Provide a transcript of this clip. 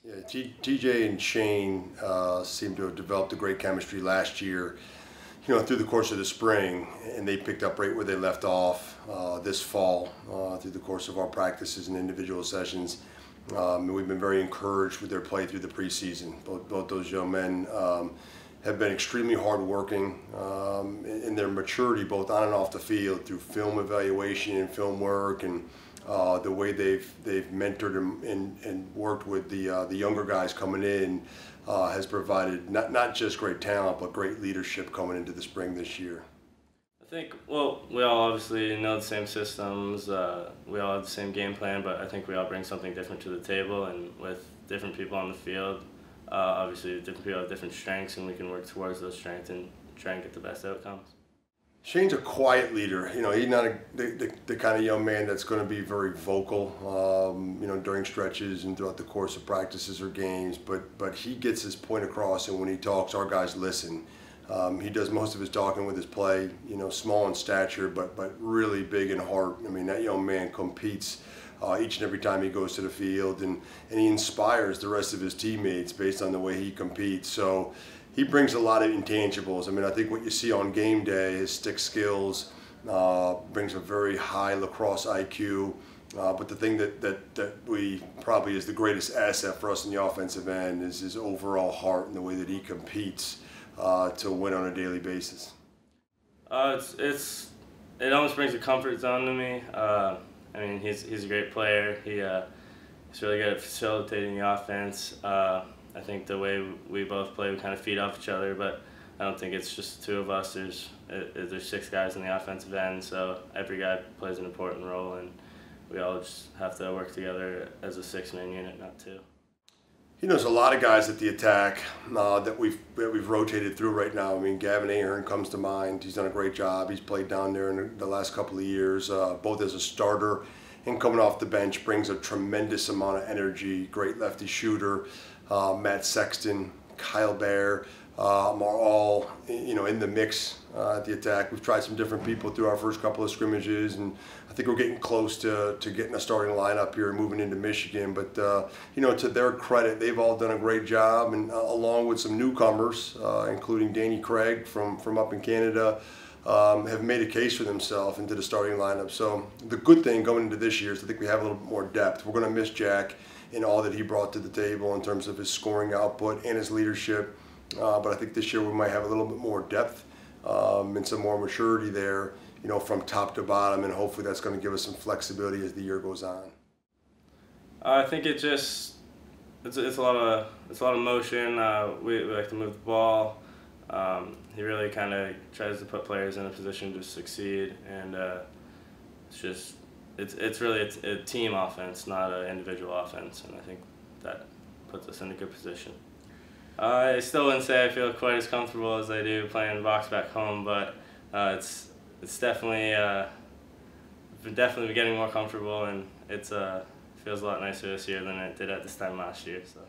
Yeah, TJ and Shane seem to have developed a great chemistry last year, through the course of the spring, and they picked up right where they left off this fall through the course of our practices and individual sessions. And we've been very encouraged with their play through the preseason. Both those young men have been extremely hardworking in their maturity, both on and off the field, through film evaluation and film work, and the way they've mentored and worked with the younger guys coming in has provided not just great talent, but great leadership coming into the spring this year. I think, well, we all obviously know the same systems, we all have the same game plan, but I think we all bring something different to the table, and with different people on the field, obviously different people have different strengths, and we can work towards those strengths and try and get the best outcomes. Shane's a quiet leader. He's not the kind of young man that's going to be very vocal, during stretches and throughout the course of practices or games. But he gets his point across, and when he talks, our guys listen. He does most of his talking with his play. Small in stature, but really big in heart. I mean, that young man competes each and every time he goes to the field, and he inspires the rest of his teammates based on the way he competes. So he brings a lot of intangibles. I mean, I think what you see on game day, his stick skills, brings a very high lacrosse IQ. But the thing that we probably is the greatest asset for us in the offensive end is his overall heart and the way that he competes to win on a daily basis. It almost brings a comfort zone to me. I mean, he's a great player. He's really good at facilitating the offense. I think the way we both play, we kind of feed off each other, but I don't think it's just the two of us. There's 6 guys in the offensive end, so every guy plays an important role, and we all just have to work together as a 6-man unit, not 2. He knows a lot of guys at the attack that we've rotated through right now. I mean, Gavin Ahern comes to mind. He's done a great job. He's played down there in the last couple of years, both as a starter and coming off the bench, brings a tremendous amount of energy. Great lefty shooter. Matt Sexton, Kyle Bear are all in the mix at the attack. We've tried some different people through our first couple of scrimmages, and I think we're getting close to getting a starting lineup here and moving into Michigan. But to their credit, they've all done a great job, and along with some newcomers, including Danny Craig from up in Canada, have made a case for themselves into the starting lineup. So the good thing going into this year is I think we have a little bit more depth. We're going to miss Jack in all that he brought to the table in terms of his scoring output and his leadership. But I think this year we might have a little bit more depth and some more maturity there, from top to bottom, and hopefully that's going to give us some flexibility as the year goes on. I think it's a lot of motion. We like to move the ball. He really kind of tries to put players in a position to succeed, and it's really a team offense, not an individual offense, and I think that puts us in a good position. I still wouldn't say I feel quite as comfortable as I do playing the box back home, but it's definitely getting more comfortable, and it feels a lot nicer this year than it did at this time last year. So.